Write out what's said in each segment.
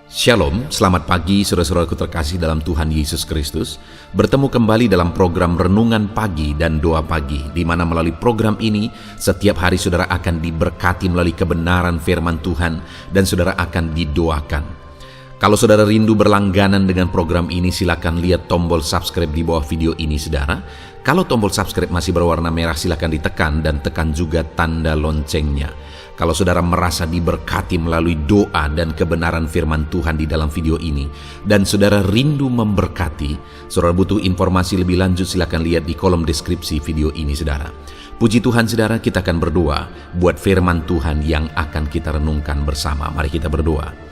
Shalom, selamat pagi saudara-saudaraku terkasih dalam Tuhan Yesus Kristus. Bertemu kembali dalam program Renungan Pagi dan Doa Pagi, di mana melalui program ini setiap hari saudara akan diberkati melalui kebenaran firman Tuhan dan saudara akan didoakan. Kalau saudara rindu berlangganan dengan program ini, silakan lihat tombol subscribe di bawah video ini saudara. Kalau tombol subscribe masih berwarna merah, silakan ditekan dan tekan juga tanda loncengnya. Kalau saudara merasa diberkati melalui doa dan kebenaran firman Tuhan di dalam video ini, dan saudara rindu memberkati, saudara butuh informasi lebih lanjut, silakan lihat di kolom deskripsi video ini saudara. Puji Tuhan saudara, kita akan berdoa buat firman Tuhan yang akan kita renungkan bersama. Mari kita berdoa.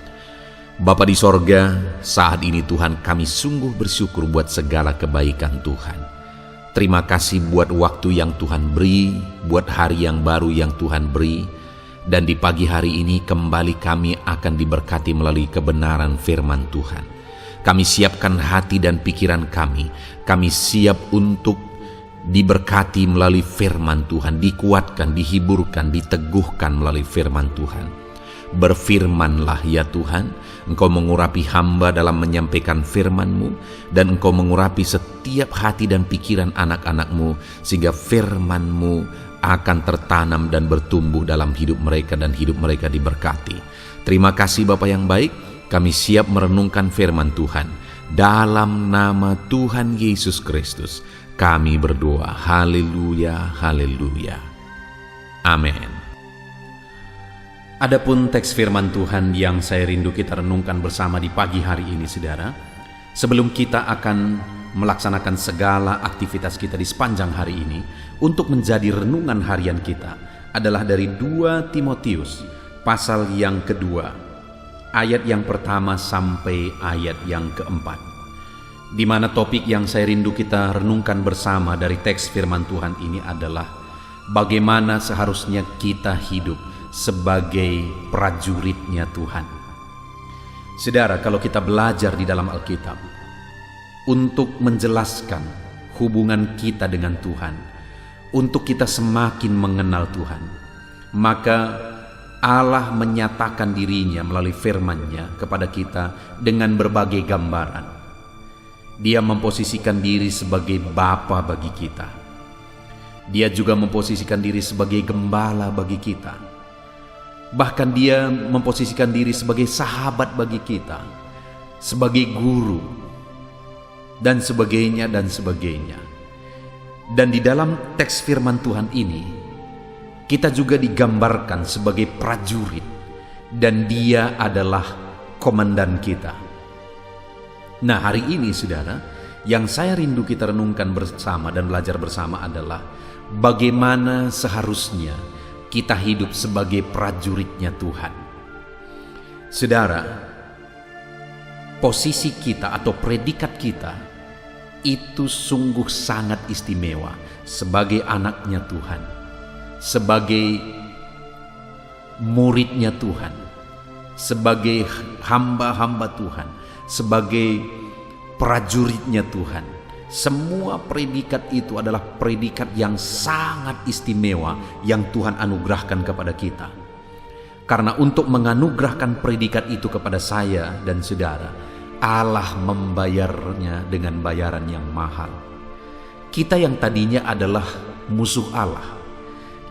Bapa di sorga, saat ini Tuhan, kami sungguh bersyukur buat segala kebaikan Tuhan. Terima kasih buat waktu yang Tuhan beri, buat hari yang baru yang Tuhan beri. Dan di pagi hari ini kembali kami akan diberkati melalui kebenaran firman Tuhan. Kami siapkan hati dan pikiran kami. Kami siap untuk diberkati melalui firman Tuhan, dikuatkan, dihiburkan, diteguhkan melalui firman Tuhan. Berfirmanlah ya Tuhan, Engkau mengurapi hamba dalam menyampaikan firman-Mu, dan Engkau mengurapi setiap hati dan pikiran anak-anak-Mu, sehingga firman-Mu akan tertanam dan bertumbuh dalam hidup mereka dan hidup mereka diberkati. Terima kasih Bapa yang baik, kami siap merenungkan firman Tuhan. Dalam nama Tuhan Yesus Kristus, kami berdoa. Haleluya, haleluya. Amin. Adapun teks firman Tuhan yang saya rindu kita renungkan bersama di pagi hari ini saudara, sebelum kita akan melaksanakan segala aktivitas kita di sepanjang hari ini untuk menjadi renungan harian kita, adalah dari 2 Timotius pasal yang kedua, ayat yang pertama sampai ayat yang keempat, di mana topik yang saya rindu kita renungkan bersama dari teks firman Tuhan ini adalah bagaimana seharusnya kita hidup sebagai prajuritnya Tuhan. Saudara, kalau kita belajar di dalam Alkitab untuk menjelaskan hubungan kita dengan Tuhan, untuk kita semakin mengenal Tuhan, maka Allah menyatakan dirinya melalui firman-Nya kepada kita dengan berbagai gambaran. Dia memposisikan diri sebagai Bapa bagi kita. Dia juga memposisikan diri sebagai gembala bagi kita. Bahkan dia memposisikan diri sebagai sahabat bagi kita, sebagai guru, dan sebagainya dan sebagainya. Dan di dalam teks firman Tuhan ini, kita juga digambarkan sebagai prajurit, dan dia adalah komandan kita. Nah, hari ini saudara, yang saya rindu kita renungkan bersama dan belajar bersama adalah bagaimana seharusnya kita hidup sebagai prajuritnya Tuhan. Saudara, posisi kita atau predikat kita itu sungguh sangat istimewa sebagai anaknya Tuhan, sebagai muridnya Tuhan, sebagai hamba-hamba Tuhan, sebagai prajuritnya Tuhan. Semua predikat itu adalah predikat yang sangat istimewa yang Tuhan anugerahkan kepada kita. Karena untuk menganugerahkan predikat itu kepada saya dan saudara, Allah membayarnya dengan bayaran yang mahal. Kita yang tadinya adalah musuh Allah,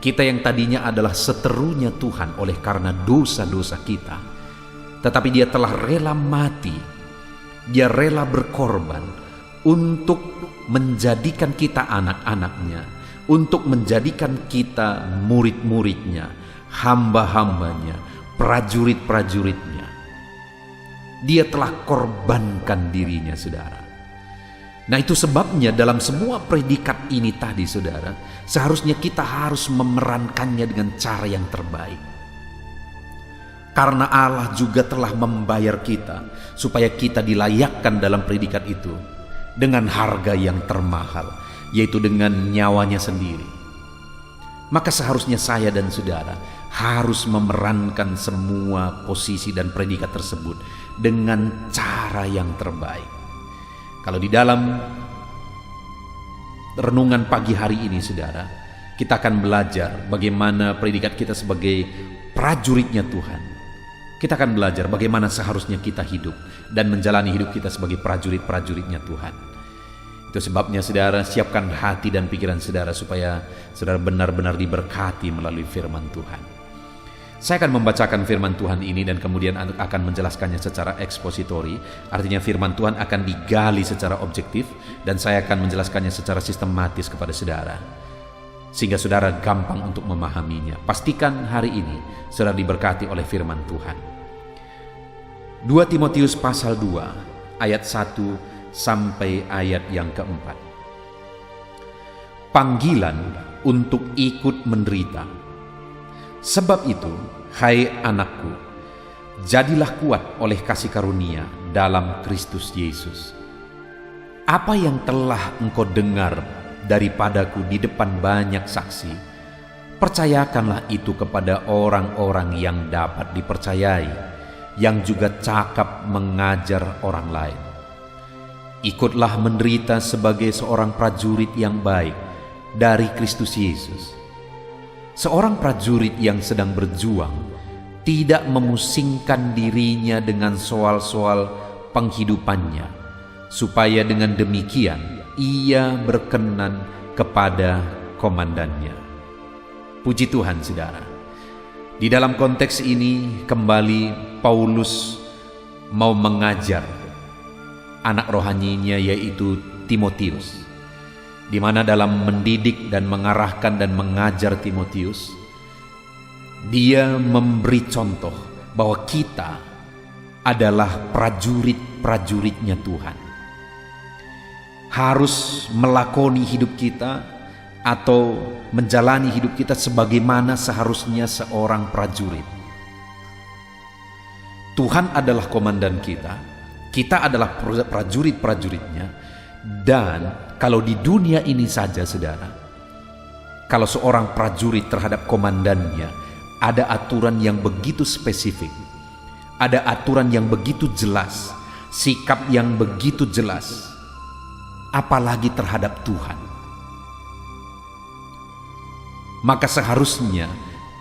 kita yang tadinya adalah seterunya Tuhan oleh karena dosa-dosa kita, tetapi Dia telah rela mati, Dia rela berkorban untuk menjadikan kita anak-anaknya, untuk menjadikan kita murid-muridnya, hamba-hambanya, prajurit-prajuritnya. Dia telah korbankan dirinya saudara. Nah, itu sebabnya dalam semua predikat ini tadi saudara, seharusnya kita harus memerankannya dengan cara yang terbaik. Karena Allah juga telah membayar kita supaya kita dilayakkan dalam predikat itu dengan harga yang termahal, yaitu dengan nyawanya sendiri. Maka seharusnya saya dan saudara harus memerankan semua posisi dan predikat tersebut dengan cara yang terbaik. Kalau di dalam renungan pagi hari ini saudara, kita akan belajar bagaimana predikat kita sebagai prajuritnya Tuhan Kita akan belajar bagaimana seharusnya kita hidup dan menjalani hidup kita sebagai prajurit-prajuritnya Tuhan. Itu sebabnya saudara, siapkan hati dan pikiran saudara supaya saudara benar-benar diberkati melalui firman Tuhan. Saya akan membacakan firman Tuhan ini dan kemudian akan menjelaskannya secara ekspositori. Artinya firman Tuhan akan digali secara objektif dan saya akan menjelaskannya secara sistematis kepada saudara, sehingga saudara gampang untuk memahaminya. Pastikan hari ini saudara diberkati oleh firman Tuhan. 2 Timotius pasal 2 ayat 1 sampai ayat yang keempat. Panggilan untuk ikut menderita. Sebab itu, hai anakku, jadilah kuat oleh kasih karunia dalam Kristus Yesus. Apa yang telah engkau dengar daripadaku di depan banyak saksi, percayakanlah itu kepada orang-orang yang dapat dipercayai, yang juga cakap mengajar orang lain. Ikutlah menderita sebagai seorang prajurit yang baik dari Kristus Yesus. Seorang prajurit yang sedang berjuang tidak memusingkan dirinya dengan soal-soal penghidupannya, supaya dengan demikian ia berkenan kepada komandannya. Puji Tuhan saudara. Di dalam konteks ini kembali Paulus mau mengajar anak rohaninya yaitu Timotius, di mana dalam mendidik dan mengarahkan dan mengajar Timotius, dia memberi contoh bahwa kita adalah prajurit-prajuritnya Tuhan. Harus melakoni hidup kita atau menjalani hidup kita sebagaimana seharusnya seorang prajurit. Tuhan adalah komandan kita adalah prajurit-prajuritnya, dan kalau di dunia ini saja saudara, kalau seorang prajurit terhadap komandannya ada aturan yang begitu spesifik, ada aturan yang begitu jelas, sikap yang begitu jelas, apalagi terhadap Tuhan. Maka seharusnya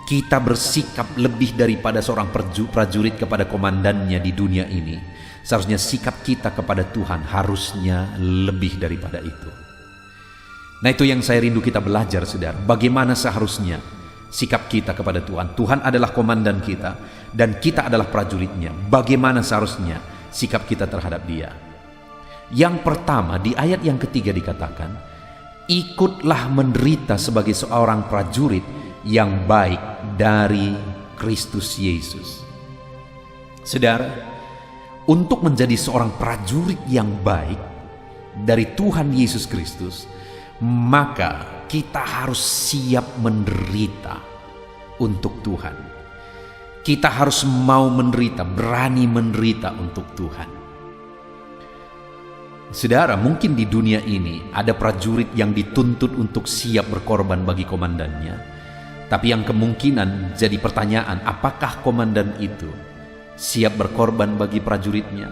kita bersikap lebih daripada seorang prajurit kepada komandannya di dunia ini. Seharusnya sikap kita kepada Tuhan harusnya lebih daripada itu. Nah, itu yang saya rindu kita belajar saudara. Bagaimana seharusnya sikap kita kepada Tuhan. Tuhan adalah komandan kita dan kita adalah prajuritnya. Bagaimana seharusnya sikap kita terhadap dia. Yang pertama, di ayat yang ketiga dikatakan, ikutlah menderita sebagai seorang prajurit yang baik dari Kristus Yesus. Saudara, untuk menjadi seorang prajurit yang baik dari Tuhan Yesus Kristus, maka kita harus siap menderita untuk Tuhan. Kita harus mau menderita, berani menderita untuk Tuhan. Saudara, mungkin di dunia ini ada prajurit yang dituntut untuk siap berkorban bagi komandannya, tapi yang kemungkinan jadi pertanyaan, apakah komandan itu siap berkorban bagi prajuritnya?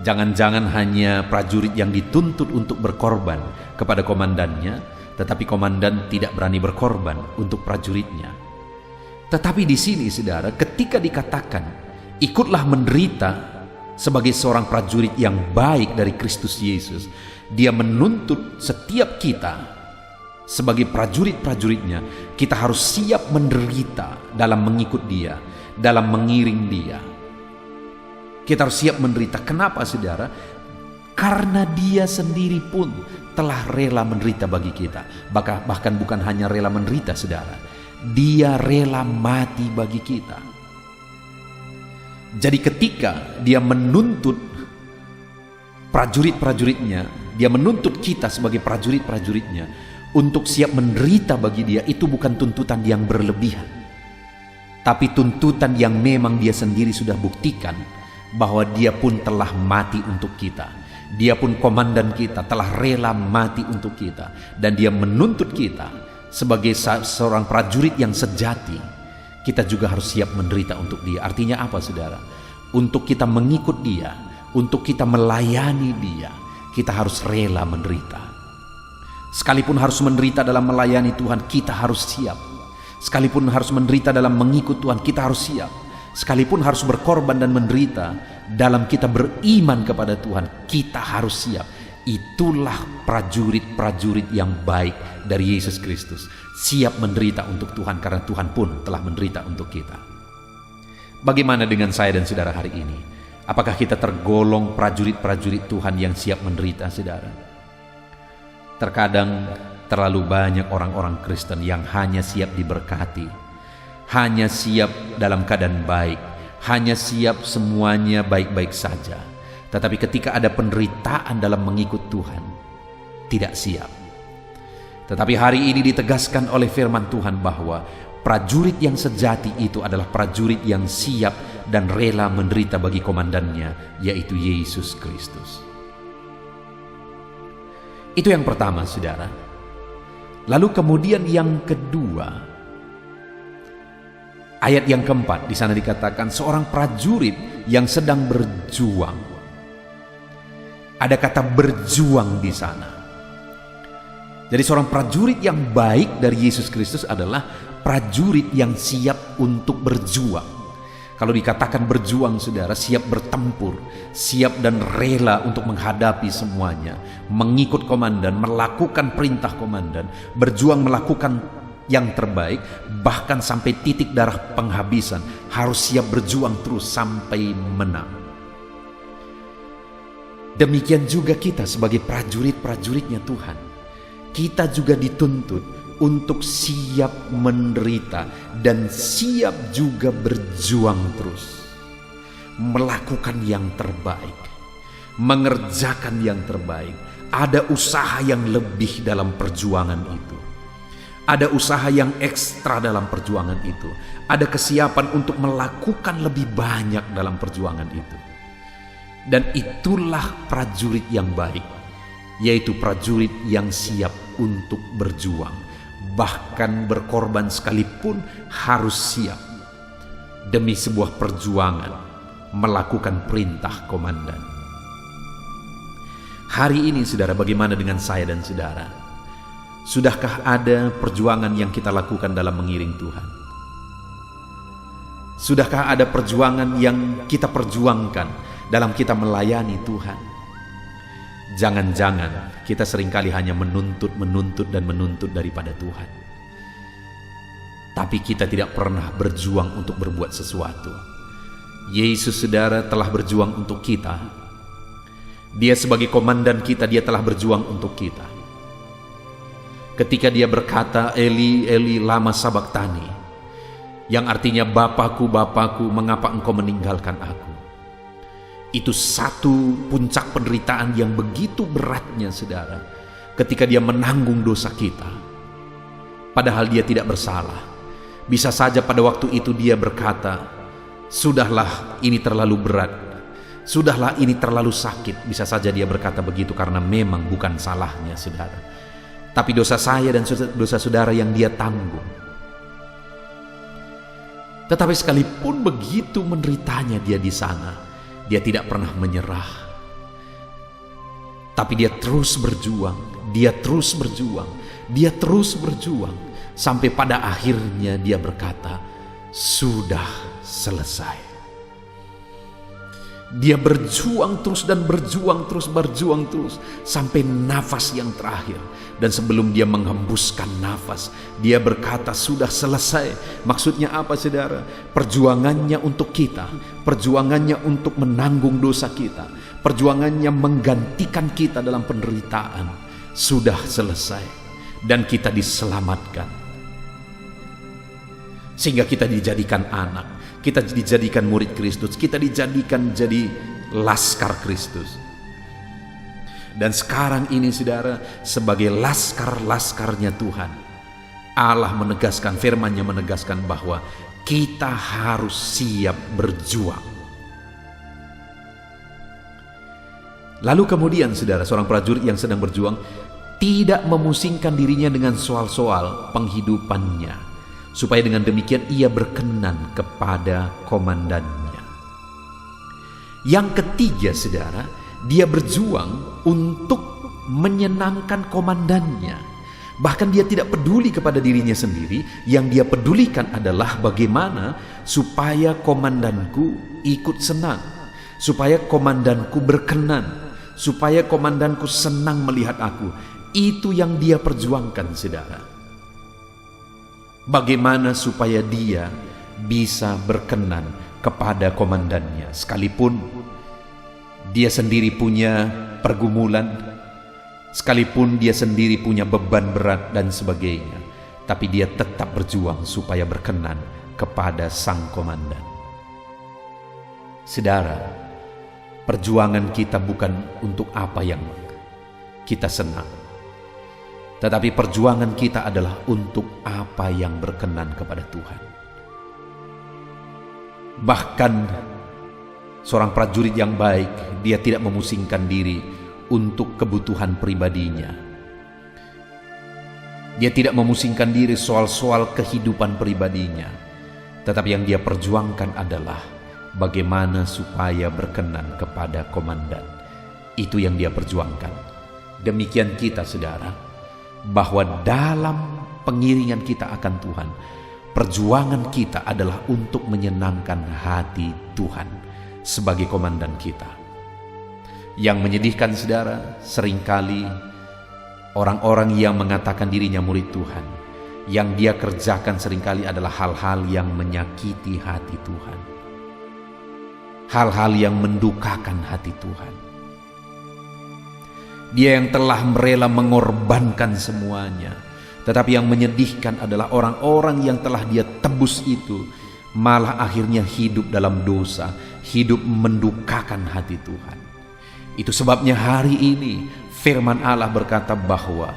Jangan-jangan hanya prajurit yang dituntut untuk berkorban kepada komandannya, tetapi komandan tidak berani berkorban untuk prajuritnya. Tetapi di sini saudara, ketika dikatakan ikutlah menderita sebagai seorang prajurit yang baik dari Kristus Yesus, dia menuntut setiap kita sebagai prajurit-prajuritnya, kita harus siap menderita dalam mengikut dia, dalam mengiring dia. Kita harus siap menderita. Kenapa saudara? Karena dia sendiri pun telah rela menderita bagi kita. Bahkan bukan hanya rela menderita saudara, dia rela mati bagi kita. Jadi ketika dia menuntut prajurit-prajuritnya, dia menuntut kita sebagai prajurit-prajuritnya untuk siap menderita bagi dia, itu bukan tuntutan yang berlebihan, tapi tuntutan yang memang dia sendiri sudah buktikan bahwa dia pun telah mati untuk kita. Dia pun komandan kita, telah rela mati untuk kita, dan dia menuntut kita sebagai seorang prajurit yang sejati. Kita juga harus siap menderita untuk dia. Artinya apa saudara? Untuk kita mengikut dia, untuk kita melayani dia, kita harus rela menderita. Sekalipun harus menderita dalam melayani Tuhan, kita harus siap. Sekalipun harus menderita dalam mengikut Tuhan, kita harus siap. Sekalipun harus berkorban dan menderita dalam kita beriman kepada Tuhan, kita harus siap. Itulah prajurit-prajurit yang baik dari Yesus Kristus, siap menderita untuk Tuhan karena Tuhan pun telah menderita untuk kita. Bagaimana dengan saya dan saudara hari ini? Apakah kita tergolong prajurit-prajurit Tuhan yang siap menderita, saudara? Terkadang terlalu banyak orang-orang Kristen yang hanya siap diberkati, hanya siap dalam keadaan baik, hanya siap semuanya baik-baik saja. Tetapi ketika ada penderitaan dalam mengikut Tuhan, tidak siap. Tetapi hari ini ditegaskan oleh firman Tuhan bahwa prajurit yang sejati itu adalah prajurit yang siap dan rela menderita bagi komandannya, yaitu Yesus Kristus. Itu yang pertama, saudara. Lalu kemudian yang kedua, ayat yang keempat, di sana dikatakan seorang prajurit yang sedang berjuang. Ada kata berjuang di sana. Jadi seorang prajurit yang baik dari Yesus Kristus adalah prajurit yang siap untuk berjuang. Kalau dikatakan berjuang, saudara, siap bertempur, siap dan rela untuk menghadapi semuanya, mengikut komandan, melakukan perintah komandan, berjuang melakukan yang terbaik, bahkan sampai titik darah penghabisan, harus siap berjuang terus sampai menang. Demikian juga kita sebagai prajurit-prajuritnya Tuhan. Kita juga dituntut untuk siap menderita dan siap juga berjuang terus. Melakukan yang terbaik, mengerjakan yang terbaik. Ada usaha yang lebih dalam perjuangan itu. Ada usaha yang ekstra dalam perjuangan itu. Ada kesiapan untuk melakukan lebih banyak dalam perjuangan itu. Dan itulah prajurit yang baik, yaitu prajurit yang siap untuk berjuang, bahkan berkorban sekalipun harus siap demi sebuah perjuangan melakukan perintah komandan. Hari ini, saudara, bagaimana dengan saya dan saudara? Sudahkah ada perjuangan yang kita lakukan dalam mengiring Tuhan? Sudahkah ada perjuangan yang kita perjuangkan dalam kita melayani Tuhan? Jangan-jangan kita seringkali hanya menuntut daripada Tuhan. Tapi kita tidak pernah berjuang untuk berbuat sesuatu. Yesus, saudara, telah berjuang untuk kita. Dia sebagai komandan kita, dia telah berjuang untuk kita. Ketika dia berkata, Eli, Eli, lama sabachthani, yang artinya Bapakku, Bapakku, mengapa engkau meninggalkan aku? Itu satu puncak penderitaan yang begitu beratnya, saudara, ketika dia menanggung dosa kita, padahal dia tidak bersalah. Bisa saja pada waktu itu dia berkata, sudahlah, ini terlalu berat, sudahlah, ini terlalu sakit. Bisa saja dia berkata begitu karena memang bukan salahnya, saudara, tapi dosa saya dan dosa saudara yang dia tanggung. Tetapi sekalipun begitu menderitanya dia di sana, dia tidak pernah menyerah. Tapi dia terus berjuang, dia terus berjuang, dia terus berjuang, sampai pada akhirnya dia berkata, sudah selesai. Dia berjuang terus dan berjuang terus sampai nafas yang terakhir. Dan sebelum dia menghembuskan nafas, dia berkata sudah selesai. Maksudnya apa, saudara? Perjuangannya untuk kita, perjuangannya untuk menanggung dosa kita, perjuangannya menggantikan kita dalam penderitaan sudah selesai. Dan kita diselamatkan, sehingga kita dijadikan anak, kita dijadikan murid Kristus, kita dijadikan jadi laskar Kristus. Dan sekarang ini, saudara, sebagai laskar-laskarnya Tuhan, Allah menegaskan, firman-Nya menegaskan bahwa kita harus siap berjuang. Lalu kemudian, saudara, seorang prajurit yang sedang berjuang tidak memusingkan dirinya dengan soal-soal penghidupannya, supaya dengan demikian ia berkenan kepada komandannya. Yang ketiga, saudara, dia berjuang untuk menyenangkan komandannya, Bahkan dia tidak peduli kepada dirinya sendiri. Yang dia pedulikan adalah bagaimana supaya komandanku ikut senang, supaya komandanku berkenan, supaya komandanku senang melihat aku. Itu yang dia perjuangkan, saudara. Bagaimana supaya dia bisa berkenan kepada komandannya, sekalipun dia sendiri punya pergumulan, sekalipun dia sendiri punya beban berat dan sebagainya, tapi dia tetap berjuang supaya berkenan kepada sang komandan. Saudara, perjuangan kita bukan untuk apa yang kita senang, tetapi perjuangan kita adalah untuk apa yang berkenan kepada Tuhan. Bahkan seorang prajurit yang baik, dia tidak memusingkan diri untuk kebutuhan pribadinya. Dia tidak memusingkan diri soal-soal kehidupan pribadinya, tetapi yang dia perjuangkan adalah bagaimana supaya berkenan kepada komandan. Itu yang dia perjuangkan. Demikian kita, saudara, bahwa dalam pengiringan kita akan Tuhan, perjuangan kita adalah untuk menyenangkan hati Tuhan sebagai komandan kita. Yang menyedihkan, saudara, seringkali orang-orang yang mengatakan dirinya murid Tuhan, yang dia kerjakan seringkali adalah hal-hal yang menyakiti hati Tuhan, hal-hal yang mendukakan hati Tuhan. Dia yang telah rela mengorbankan semuanya, tetapi yang menyedihkan adalah orang-orang yang telah dia tebus itu malah akhirnya hidup dalam dosa, hidup mendukakan hati Tuhan. Itu sebabnya hari ini firman Allah berkata bahwa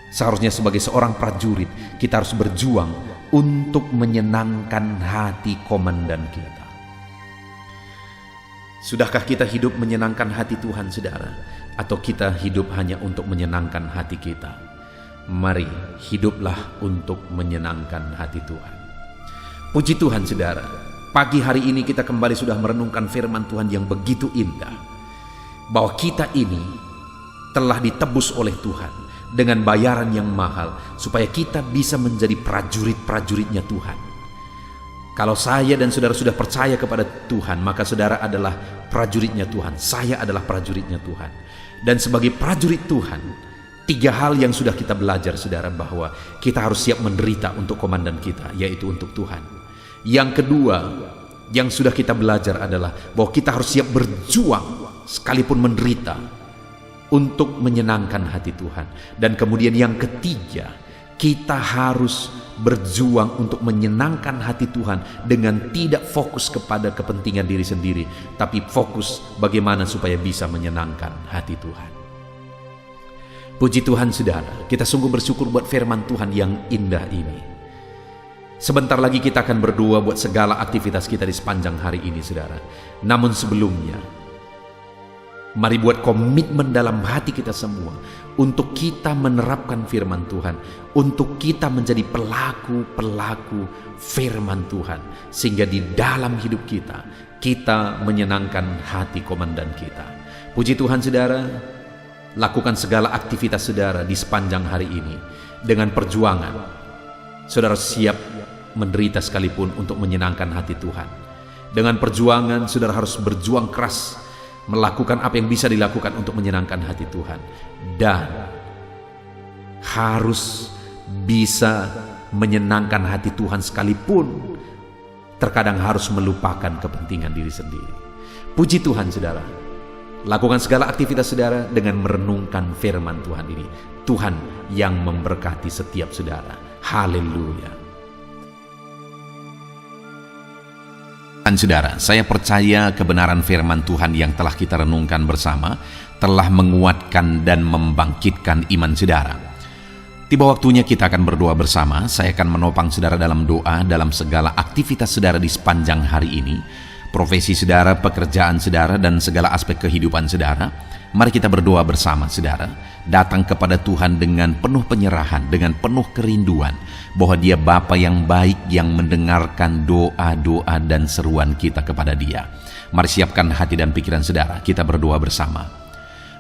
seharusnya sebagai seorang prajurit kita harus berjuang untuk menyenangkan hati komandan kita. Sudahkah kita hidup menyenangkan hati Tuhan, saudara? Atau kita hidup hanya untuk menyenangkan hati kita? Mari hiduplah untuk menyenangkan hati Tuhan. Puji Tuhan, saudara. Pagi hari ini kita kembali sudah merenungkan firman Tuhan yang begitu indah, bahwa kita ini telah ditebus oleh Tuhan dengan bayaran yang mahal, supaya kita bisa menjadi prajurit-prajuritnya Tuhan. Kalau saya dan saudara sudah percaya kepada Tuhan, maka saudara adalah prajuritnya Tuhan. Saya adalah prajuritnya Tuhan. Dan sebagai prajurit Tuhan, 3 hal yang sudah kita belajar, saudara, bahwa kita harus siap menderita untuk komandan kita, yaitu untuk Tuhan. Yang kedua, yang sudah kita belajar adalah bahwa kita harus siap berjuang sekalipun menderita untuk menyenangkan hati Tuhan. Dan kemudian yang ketiga, kita harus berjuang untuk menyenangkan hati Tuhan dengan tidak fokus kepada kepentingan diri sendiri, tapi fokus bagaimana supaya bisa menyenangkan hati Tuhan. Puji Tuhan, saudara, kita sungguh bersyukur buat firman Tuhan yang indah ini. Sebentar lagi kita akan berdoa buat segala aktivitas kita di sepanjang hari ini, saudara. Namun sebelumnya, mari buat komitmen dalam hati kita semua untuk kita menerapkan firman Tuhan, untuk kita menjadi pelaku-pelaku firman Tuhan, sehingga di dalam hidup kita, kita menyenangkan hati komandan kita. Puji Tuhan, saudara, lakukan segala aktivitas saudara di sepanjang hari ini dengan perjuangan. Saudara siap menderita sekalipun untuk menyenangkan hati Tuhan. Dengan perjuangan, saudara harus berjuang keras melakukan apa yang bisa dilakukan untuk menyenangkan hati Tuhan, dan harus bisa menyenangkan hati Tuhan sekalipun terkadang harus melupakan kepentingan diri sendiri. Puji Tuhan, saudara, lakukan segala aktivitas saudara dengan merenungkan firman Tuhan ini. Tuhan yang memberkati setiap saudara. Haleluya. Dan saudara, saya percaya kebenaran firman Tuhan yang telah kita renungkan bersama telah menguatkan dan membangkitkan iman saudara. Tiba waktunya kita akan berdoa bersama. Saya akan menopang saudara dalam doa dalam segala aktivitas saudara di sepanjang hari ini, profesi saudara, pekerjaan saudara, dan segala aspek kehidupan saudara. Mari kita berdoa bersama, saudara. Datang kepada Tuhan dengan penuh penyerahan, dengan penuh kerinduan bahwa Dia Bapa yang baik yang mendengarkan doa-doa dan seruan kita kepada Dia. Mari siapkan hati dan pikiran saudara, kita berdoa bersama.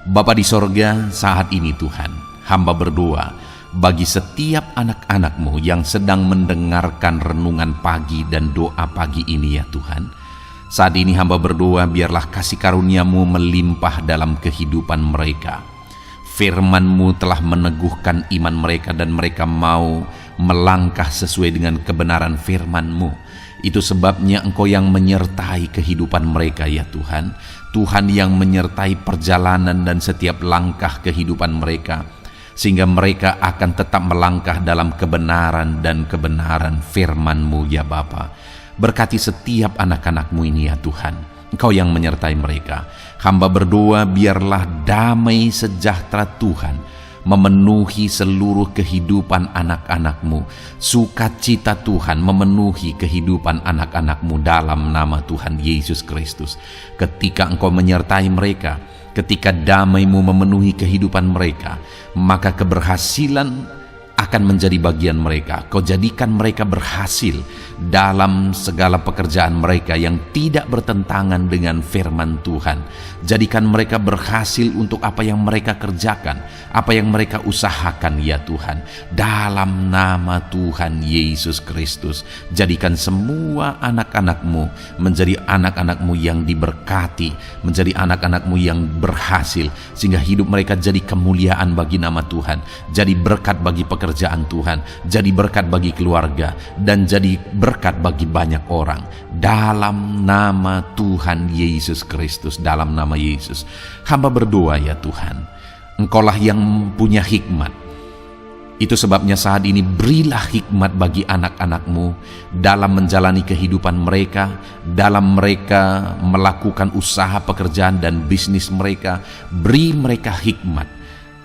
Bapa di sorga, saat ini Tuhan, hamba berdoa bagi setiap anak-anak-Mu yang sedang mendengarkan renungan pagi dan doa pagi ini ya Tuhan. Saat ini hamba berdoa, biarlah kasih karunia-Mu melimpah dalam kehidupan mereka. Firman-Mu telah meneguhkan iman mereka dan mereka mau melangkah sesuai dengan kebenaran firman-Mu. Itu sebabnya Engkau yang menyertai kehidupan mereka ya Tuhan. Tuhan yang menyertai perjalanan dan setiap langkah kehidupan mereka, sehingga mereka akan tetap melangkah dalam kebenaran dan kebenaran firman-Mu ya Bapa. Berkati setiap anak-anak-Mu ini ya Tuhan. Engkau yang menyertai mereka. Hamba berdoa biarlah damai sejahtera Tuhan memenuhi seluruh kehidupan anak-anak-Mu. Sukacita Tuhan memenuhi kehidupan anak-anak-Mu dalam nama Tuhan Yesus Kristus. Ketika Engkau menyertai mereka, ketika damai-Mu memenuhi kehidupan mereka, maka keberhasilan akan menjadi bagian mereka. Kau jadikan mereka berhasil dalam segala pekerjaan mereka yang tidak bertentangan dengan firman Tuhan. Jadikan mereka berhasil untuk apa yang mereka kerjakan, apa yang mereka usahakan ya Tuhan. Dalam nama Tuhan Yesus Kristus, jadikan semua anak-anak-Mu menjadi anak-anak-Mu yang diberkati, menjadi anak-anak-Mu yang berhasil, sehingga hidup mereka jadi kemuliaan bagi nama Tuhan, jadi berkat bagi pekerjaan Tuhan, jadi berkat bagi keluarga, dan jadi berkat bagi banyak orang. Dalam nama Tuhan Yesus Kristus, dalam nama Yesus, hamba berdoa ya Tuhan, Engkaulah yang punya hikmat. Itu sebabnya saat ini berilah hikmat bagi anak-anak-Mu dalam menjalani kehidupan mereka, dalam mereka melakukan usaha pekerjaan dan bisnis mereka. Beri mereka hikmat,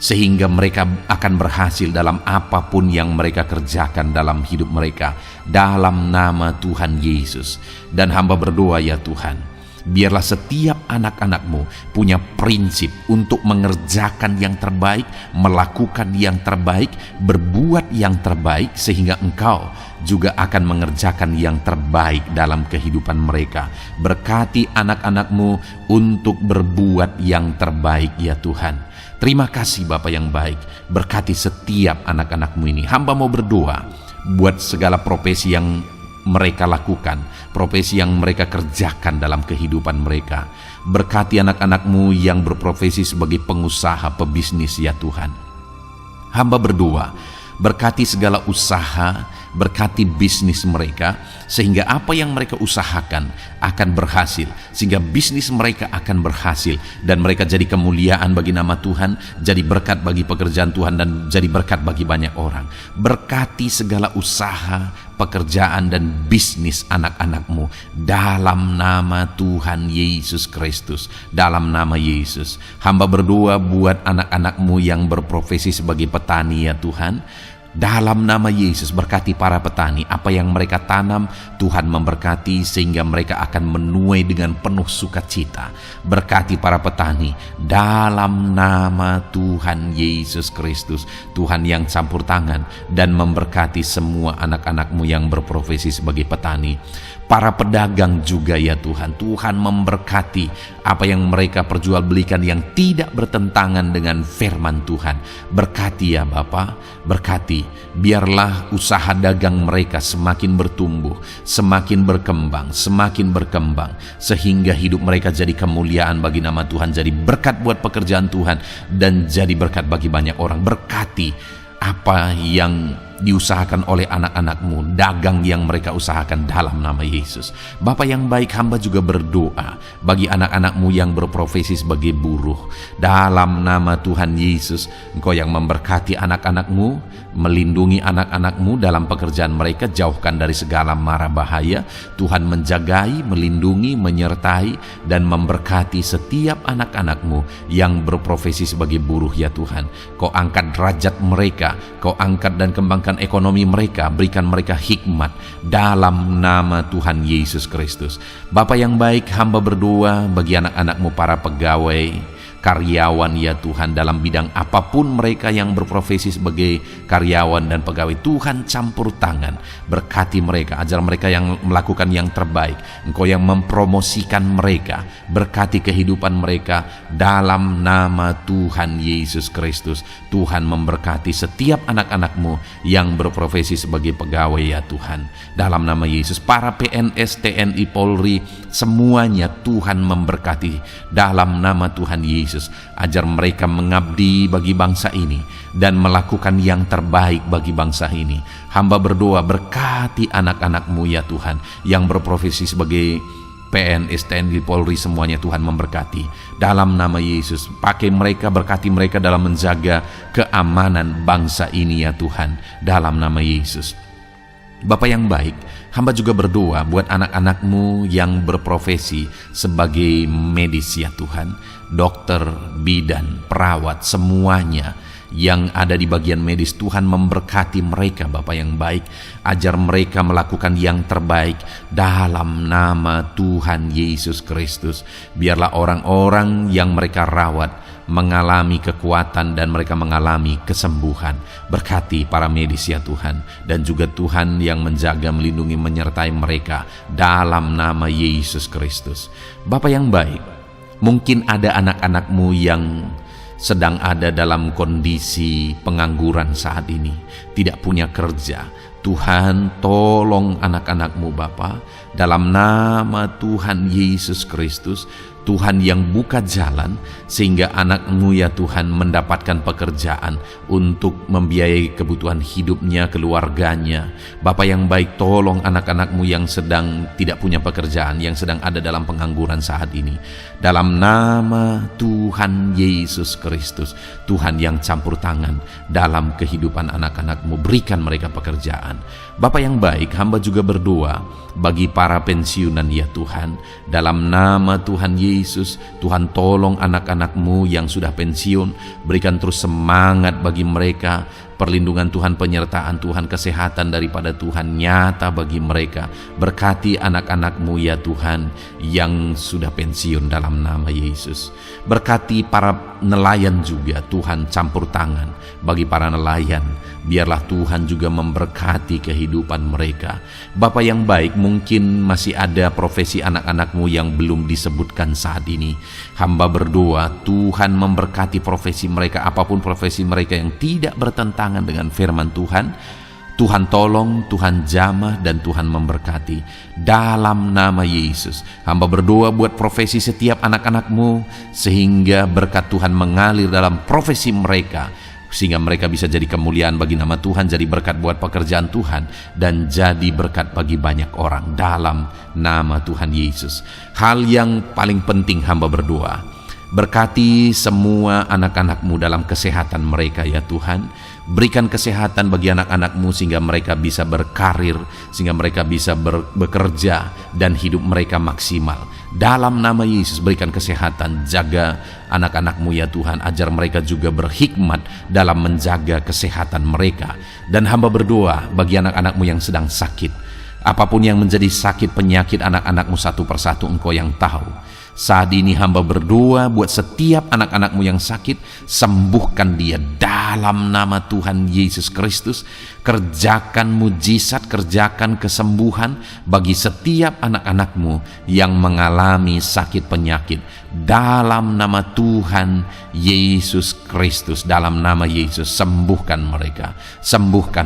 sehingga mereka akan berhasil dalam apapun yang mereka kerjakan dalam hidup mereka, dalam nama Tuhan Yesus. Dan hamba berdoa ya Tuhan, biarlah setiap anak-anak-Mu punya prinsip untuk mengerjakan yang terbaik, melakukan yang terbaik, berbuat yang terbaik, sehingga Engkau juga akan mengerjakan yang terbaik dalam kehidupan mereka. Berkati anak-anak-Mu untuk berbuat yang terbaik ya Tuhan. Terima kasih Bapa yang baik, berkati setiap anak-anak-Mu ini. Hamba mau berdoa buat segala profesi yang mereka lakukan, profesi yang mereka kerjakan dalam kehidupan mereka. Berkati anak-anak-Mu yang berprofesi sebagai pengusaha, pebisnis ya Tuhan. Hamba berdoa, berkati segala usaha, berkati bisnis mereka, sehingga apa yang mereka usahakan akan berhasil, sehingga bisnis mereka akan berhasil, dan mereka jadi kemuliaan bagi nama Tuhan, jadi berkat bagi pekerjaan Tuhan, dan jadi berkat bagi banyak orang. Berkati segala usaha, pekerjaan, dan bisnis anak-anak-Mu dalam nama Tuhan Yesus Kristus, dalam nama Yesus. Hamba berdoa buat anak-anak-Mu yang berprofesi sebagai petani ya Tuhan. Dalam nama Yesus, berkati para petani. Apa yang mereka tanam, Tuhan memberkati, sehingga mereka akan menuai dengan penuh sukacita. Berkati para petani dalam nama Tuhan Yesus Kristus. Tuhan yang campur tangan dan memberkati semua anak-anak-Mu yang berprofesi sebagai petani. Para pedagang juga ya Tuhan, Tuhan memberkati apa yang mereka perjualbelikan yang tidak bertentangan dengan firman Tuhan. Berkati ya Bapa, berkati, biarlah usaha dagang mereka semakin bertumbuh, semakin berkembang, sehingga hidup mereka jadi kemuliaan bagi nama Tuhan, jadi berkat buat pekerjaan Tuhan, dan jadi berkat bagi banyak orang. Berkati apa yang diusahakan oleh anak-anak-Mu, dagang yang mereka usahakan dalam nama Yesus. Bapa yang baik, hamba juga berdoa bagi anak-anak-Mu yang berprofesi sebagai buruh. Dalam nama Tuhan Yesus, Engkau yang memberkati anak-anak-Mu, melindungi anak-anak-Mu dalam pekerjaan mereka, jauhkan dari segala mara bahaya. Tuhan menjagai, melindungi, menyertai, dan memberkati setiap anak-anak-Mu yang berprofesi sebagai buruh ya Tuhan. Kau angkat derajat mereka, Kau angkat dan kembangkan ekonomi mereka, berikan mereka hikmat dalam nama Tuhan Yesus Kristus. Bapa yang baik, hamba berdoa bagi anak-anak-Mu para pegawai karyawan ya Tuhan, dalam bidang apapun mereka yang berprofesi sebagai karyawan dan pegawai. Tuhan campur tangan, berkati mereka, ajar mereka yang melakukan yang terbaik. Engkau yang mempromosikan mereka, berkati kehidupan mereka dalam nama Tuhan Yesus Kristus. Tuhan memberkati setiap anak-anak-Mu yang berprofesi sebagai pegawai ya Tuhan, dalam nama Yesus. Para PNS, TNI, Polri, semuanya Tuhan memberkati dalam nama Tuhan Yesus. Ajar mereka mengabdi bagi bangsa ini dan melakukan yang terbaik bagi bangsa ini. Hamba berdoa, berkati anak-anak-Mu ya Tuhan yang berprofesi sebagai PNS, TNI, Polri, semuanya Tuhan memberkati dalam nama Yesus. Pakai mereka, berkati mereka dalam menjaga keamanan bangsa ini ya Tuhan, dalam nama Yesus. Bapa yang baik, hamba juga berdoa buat anak-anak-Mu yang berprofesi sebagai medis ya Tuhan, dokter, bidan, perawat, semuanya yang ada di bagian medis. Tuhan memberkati mereka Bapa yang baik, ajar mereka melakukan yang terbaik dalam nama Tuhan Yesus Kristus. Biarlah orang-orang yang mereka rawat mengalami kekuatan dan mereka mengalami kesembuhan. Berkati para medis ya Tuhan, dan juga Tuhan yang menjaga, melindungi, menyertai mereka dalam nama Yesus Kristus. Bapa yang baik, mungkin ada anak-anak-Mu yang sedang ada dalam kondisi pengangguran saat ini, tidak punya kerja. Tuhan, tolong anak-anak-Mu Bapa, dalam nama Tuhan Yesus Kristus. Tuhan yang buka jalan sehingga anak-Mu ya Tuhan mendapatkan pekerjaan untuk membiayai kebutuhan hidupnya, keluarganya. Bapa yang baik, tolong anak-anak-Mu yang sedang tidak punya pekerjaan, yang sedang ada dalam pengangguran saat ini. Dalam nama Tuhan Yesus Kristus, Tuhan yang campur tangan dalam kehidupan anak-anak-Mu, berikan mereka pekerjaan. Bapa yang baik, hamba juga berdoa bagi para pensiunan ya Tuhan, dalam nama Tuhan Yesus. Tuhan, tolong anak-anak-Mu yang sudah pensiun, berikan terus semangat bagi mereka, perlindungan Tuhan, penyertaan Tuhan, kesehatan daripada Tuhan nyata bagi mereka. Berkati anak-anak-Mu ya Tuhan yang sudah pensiun dalam nama Yesus. Berkati para nelayan juga, Tuhan campur tangan bagi para nelayan. Biarlah Tuhan juga memberkati kehidupan mereka. Bapa yang baik, mungkin masih ada profesi anak-anak-Mu yang belum disebutkan saat ini. Hamba berdoa Tuhan memberkati profesi mereka, apapun profesi mereka yang tidak bertentangan dengan firman Tuhan. Tuhan tolong, Tuhan jamah, dan Tuhan memberkati dalam nama Yesus. Hamba berdoa buat profesi setiap anak-anak-Mu, sehingga berkat Tuhan mengalir dalam profesi mereka, sehingga mereka bisa jadi kemuliaan bagi nama Tuhan, jadi berkat buat pekerjaan Tuhan, dan jadi berkat bagi banyak orang dalam nama Tuhan Yesus. Hal yang paling penting hamba berdoa, berkati semua anak-anak-Mu dalam kesehatan mereka ya Tuhan. Berikan kesehatan bagi anak-anak-Mu sehingga mereka bisa berkarir, sehingga mereka bisa bekerja dan hidup mereka maksimal. Dalam nama Yesus, berikan kesehatan, jaga anak-anak-Mu ya Tuhan, ajar mereka juga berhikmat dalam menjaga kesehatan mereka. Dan hamba berdoa bagi anak-anak-Mu yang sedang sakit, apapun yang menjadi sakit penyakit anak-anak-Mu satu persatu Engkau yang tahu. Saat ini hamba berdoa buat setiap anak-anak-Mu yang sakit, sembuhkan dia dalam nama Tuhan Yesus Kristus. Kerjakan mujizat, kerjakan kesembuhan bagi setiap anak-anak-Mu yang mengalami sakit penyakit dalam nama Tuhan Yesus Kristus. Dalam nama Yesus, sembuhkan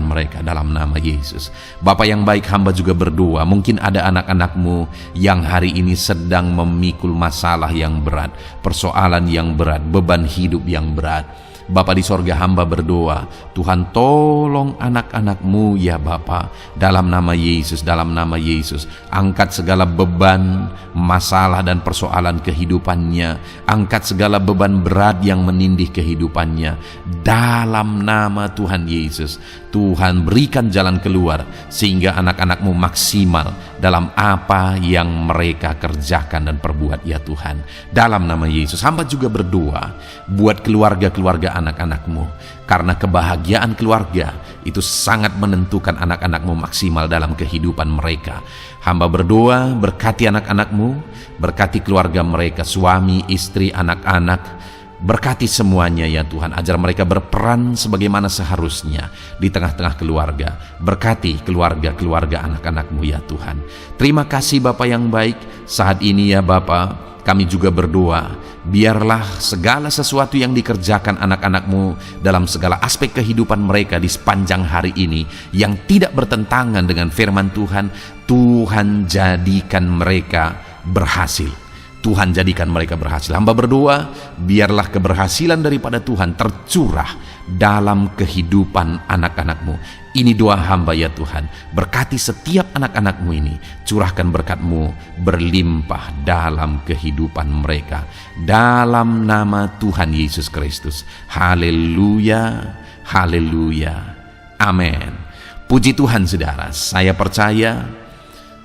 mereka dalam nama Yesus. Bapa yang baik, hamba juga berdoa, mungkin ada anak-anak-Mu yang hari ini sedang memikul masalah yang berat, persoalan yang berat, beban hidup yang berat. Bapa di sorga, hamba berdoa, Tuhan tolong anak-anak-Mu ya Bapa, dalam nama Yesus, dalam nama Yesus. Angkat segala beban, masalah dan persoalan kehidupannya, angkat segala beban berat yang menindih kehidupannya dalam nama Tuhan Yesus. Tuhan berikan jalan keluar sehingga anak-anak-Mu maksimal dalam apa yang mereka kerjakan dan perbuat ya Tuhan, dalam nama Yesus. Hamba juga berdoa buat keluarga-keluarga anak-anak-Mu, karena kebahagiaan keluarga itu sangat menentukan anak-anak-Mu maksimal dalam kehidupan mereka. Hamba berdoa, berkati anak-anak-Mu, berkati keluarga mereka, suami, istri, anak-anak. Berkati semuanya ya Tuhan, ajar mereka berperan sebagaimana seharusnya di tengah-tengah keluarga. Berkati keluarga-keluarga anak-anak-Mu ya Tuhan. Terima kasih Bapa yang baik. Saat ini ya Bapa, kami juga berdoa, biarlah segala sesuatu yang dikerjakan anak-anak-Mu dalam segala aspek kehidupan mereka di sepanjang hari ini yang tidak bertentangan dengan firman Tuhan, Tuhan jadikan mereka berhasil. Tuhan jadikan mereka berhasil. Hamba berdoa, biarlah keberhasilan daripada Tuhan tercurah dalam kehidupan anak-anak-Mu. Ini doa hamba ya Tuhan. Berkati setiap anak-anak-Mu ini. Curahkan berkat-Mu berlimpah dalam kehidupan mereka. Dalam nama Tuhan Yesus Kristus. Haleluya, haleluya, amin. Puji Tuhan saudara, saya percaya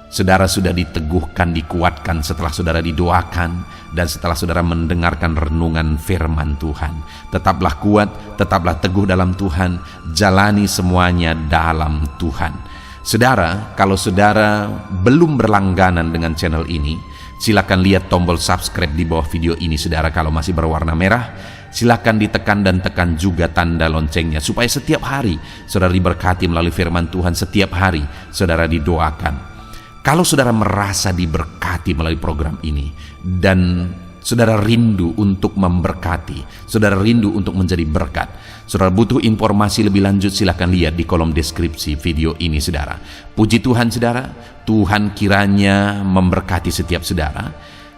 saudara sudah diteguhkan, dikuatkan setelah saudara didoakan dan setelah saudara mendengarkan renungan firman Tuhan. Tetaplah kuat, tetaplah teguh dalam Tuhan, jalani semuanya dalam Tuhan. Saudara, kalau saudara belum berlangganan dengan channel ini, silakan lihat tombol subscribe di bawah video ini saudara. Kalau masih berwarna merah, silakan ditekan dan tekan juga tanda loncengnya supaya setiap hari saudara diberkati melalui firman Tuhan. Setiap hari saudara didoakan. Kalau saudara merasa diberkati melalui program ini dan saudara rindu untuk memberkati, saudara rindu untuk menjadi berkat, saudara butuh informasi lebih lanjut, silakan lihat di kolom deskripsi video ini saudara. Puji Tuhan saudara, Tuhan kiranya memberkati setiap saudara.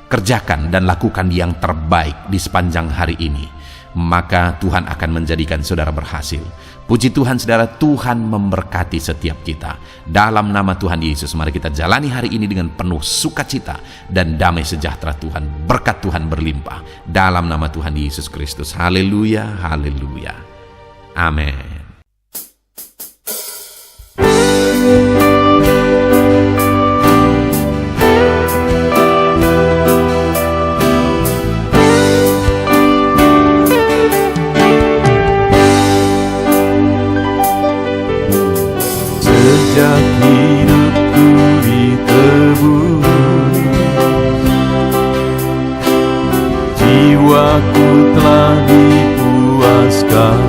Kerjakan dan lakukan yang terbaik di sepanjang hari ini, maka Tuhan akan menjadikan saudara berhasil. Puji Tuhan saudara, Tuhan memberkati setiap kita. Dalam nama Tuhan Yesus, mari kita jalani hari ini dengan penuh sukacita dan damai sejahtera Tuhan. Berkat Tuhan berlimpah. Dalam nama Tuhan Yesus Kristus. Haleluya, haleluya. Amin. Sejak hidupku ditebus, jiwaku telah dipuaskan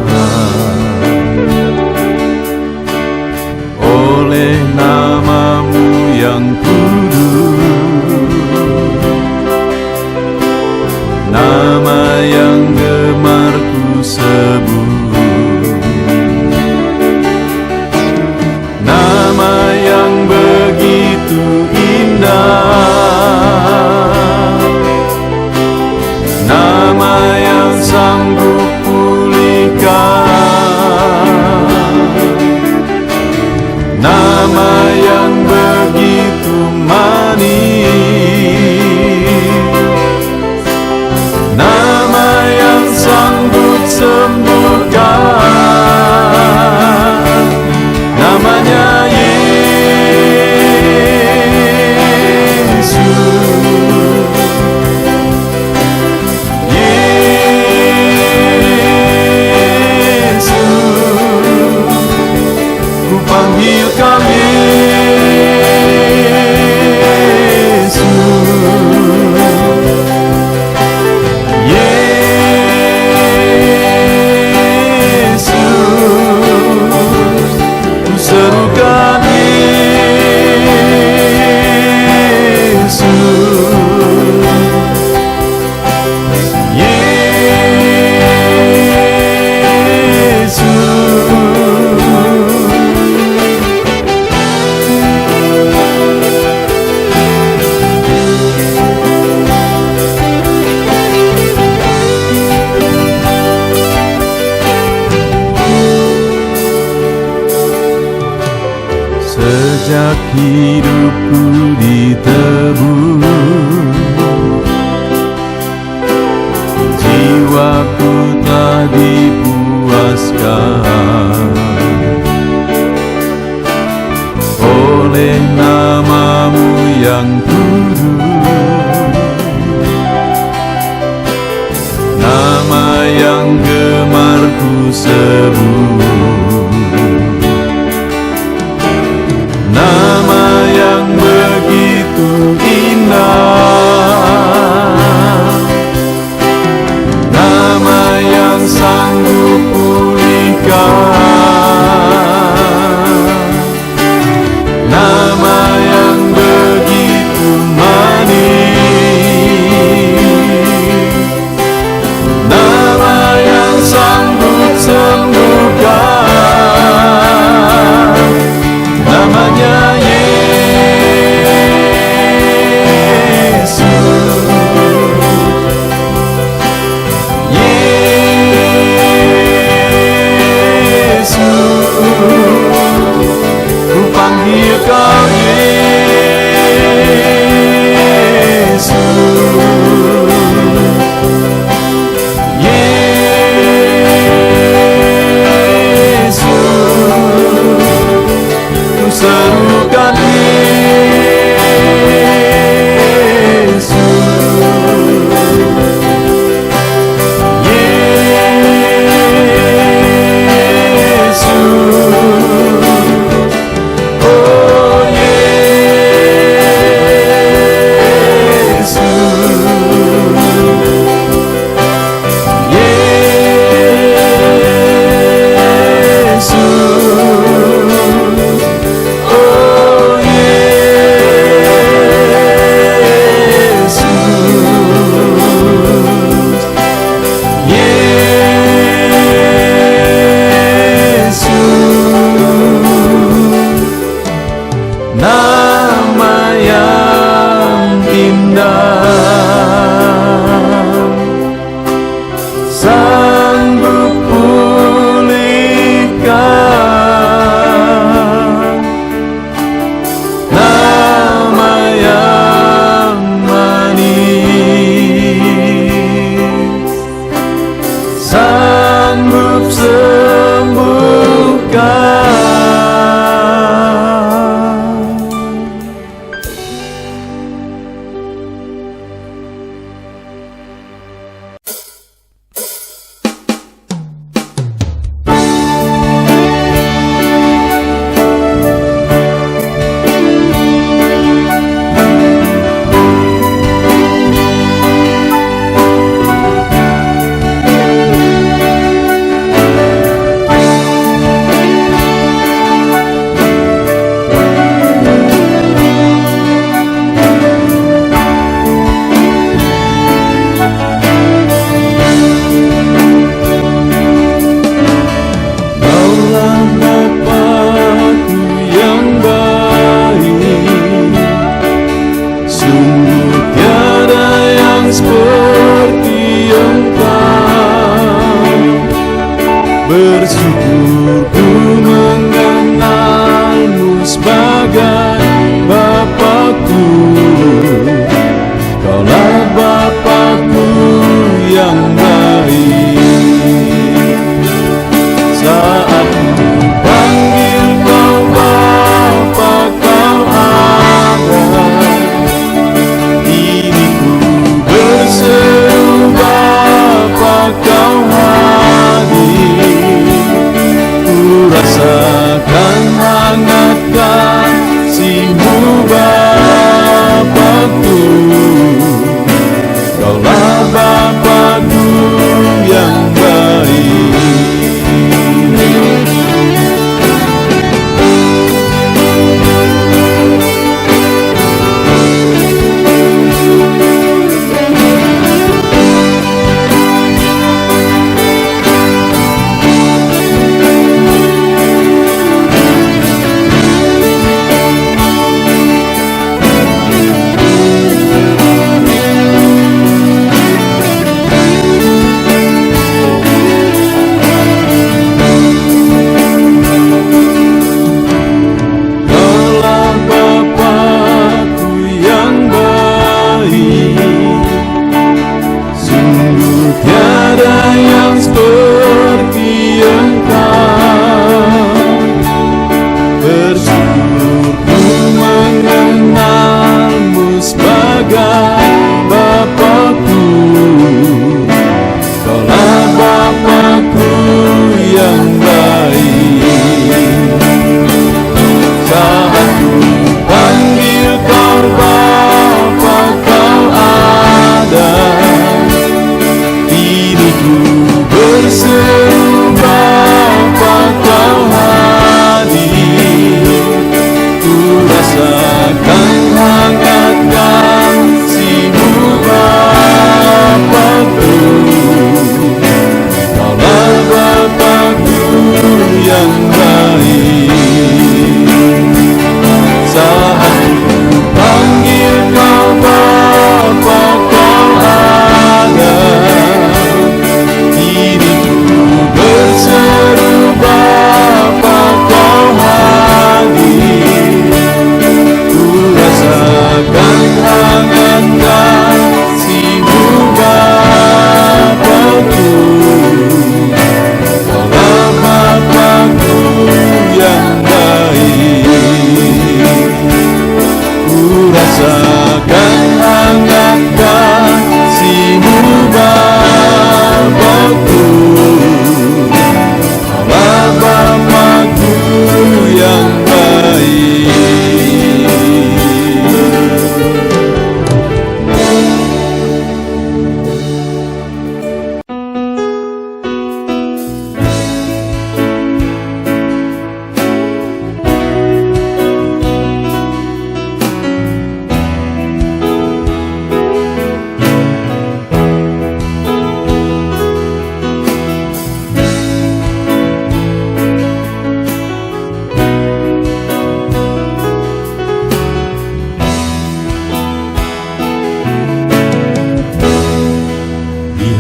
oleh nama-Mu yang kudus, nama yang gemar ku sebut. Nama yang begitu indah, nama yang sanggup pulihkan, nama yang begitu manis, nama yang sanggup sembuhkan, namanya panggilkan Yesus, Yesus, ku serukan Yesus, sejak hidupku ditebus, jiwaku telah dipuaskan oleh nama-Mu yang kudus, nama yang gemar ku sebut, nama yang begitu indah, nama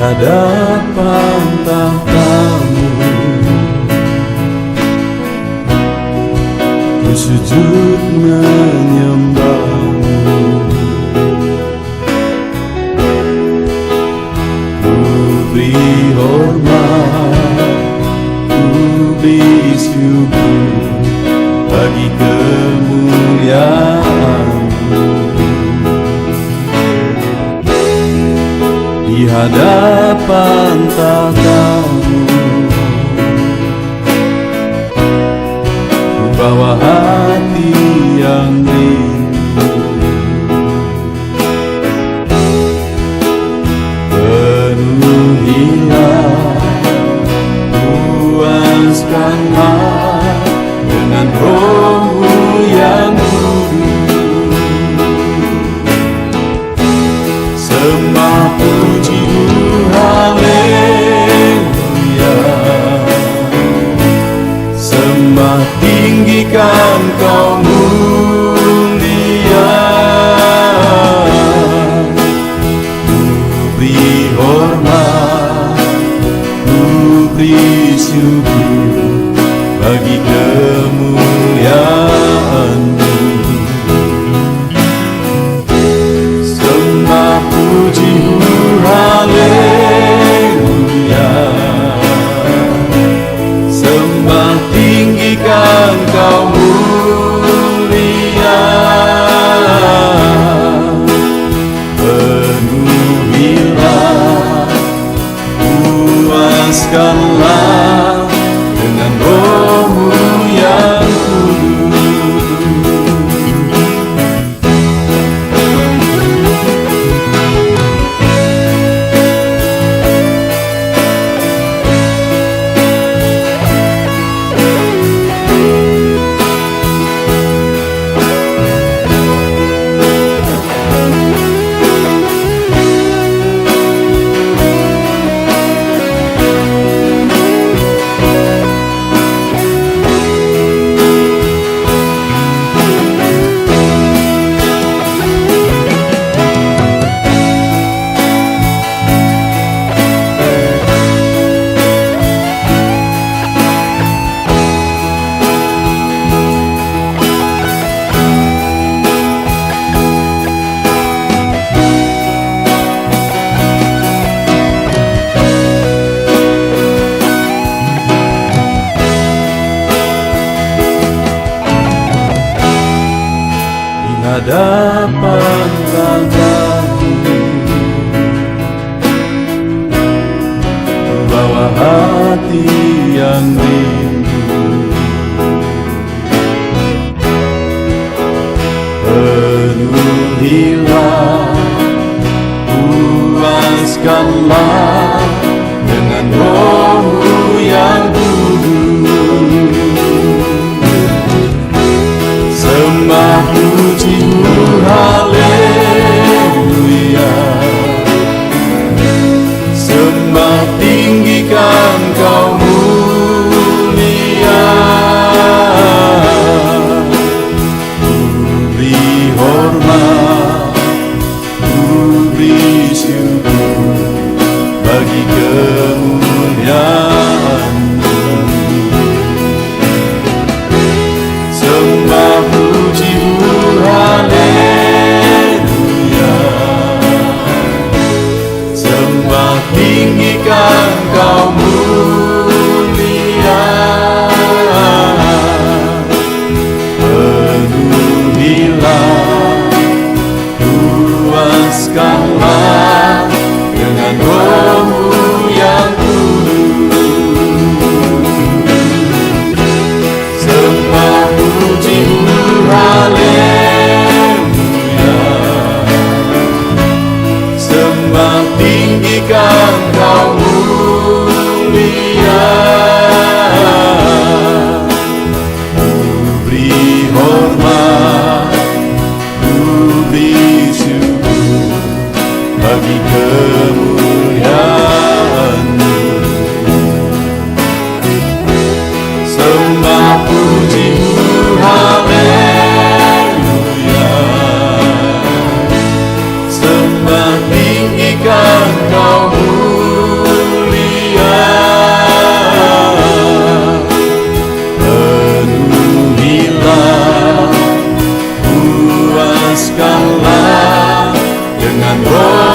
hadapan tahta-Mu, ku sujud menyembah-Mu. Ku beri hormat, ku beri syukur bagi kemuliaan-Mu. Di hadapan tahta-Mu, ku bawa hati yang rindu. Penuhilah, puaskanlah dengan Roh-Mu yang kudus. Sembah puji haleluya, sembah tinggikan Kau mulia. Ku beri hormat, ku beri syukur bagi kemuliaan-Mu. Sembah puji haleluya, sembah tinggikan Kau mulia. Penuhilah, puaskanlah dengan Roh-Mu yang kudus. Hadapan tahta-Mu, bawa hati yang rindu. Penuhilah, puaskanlah dengan Roh-Mu yang kudus. Sembah puji-Mu haleluya, sembah tinggikan Kau mulia. Ku beri hormat, ku beri syukur bagi kemuliaan-Mu. Sembah puji-Mu haleluya, sembah tinggikan Kau mulia. Penuhilah, puaskanlah dengan Roh-Mu yang kudus. Sembah puji-Mu haleluya, sembah tinggikan Kau mulia. Ku beri hormat, ku beri syukur bagi kemuliaan-Mu. Sembah puji-Mu haleluya, sembah tinggikan Kau mulia. bebaskanlah dengan roh